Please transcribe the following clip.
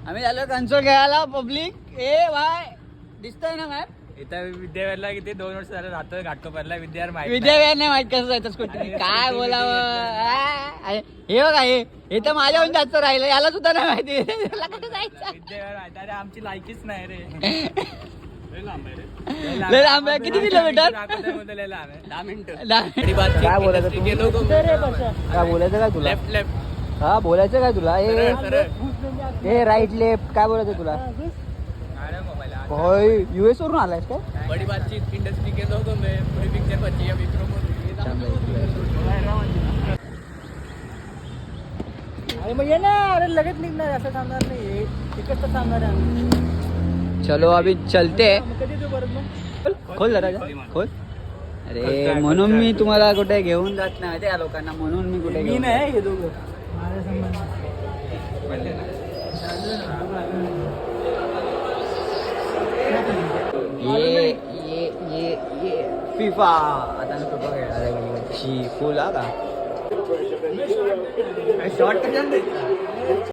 आम्ही झालो कन्सोल खेळायला. पब्लिक ए वाय दिसतंय ना मॅम. इथं विद्याविहारला किती 2 वर्ष झालं राहतोय घाटकोपरला. विद्याविहार माहिती विद्याविहार नाही माहित कसं जायचं स्कूटी. काय बोलावं हे बघा हे तर माझ्याहून जास्त राहिलं. याला सुद्धा नाही माहिती याला कसं जायचं. विद्याविहार माहिती. अरे आमची लायकीच नाही रे. लय लांब आहे. किती किलोमीटर. 10 मिनिटं. काय बोलायचं तू. काय बोलायचं काय तुला. लेफ्ट हा बोलायचं काय तुला. हे राईट लेफ्ट काय बोलायचं तुला. होय US वरून आलायस काय. बडी बातचीत इंडस्ट्री के लोगों में पूरी पिक्चर बची अभी अरे मग ये ना. अरे लगेच निघणार असं थांबणार नाही. तिकट तर थांबणार आहे. चलो अभी चलते. कधी तू परत मग खोल जरा खोल. अरे म्हणून मी तुम्हाला कुठे घेऊन जात नाही त्या लोकांना. म्हणून मी कुठे मी घेऊन नाही हे दोघं माझ्या संबंध. ये फिफा आता मी फिफा खेळणार आहे. फुल हा का शॉर्ट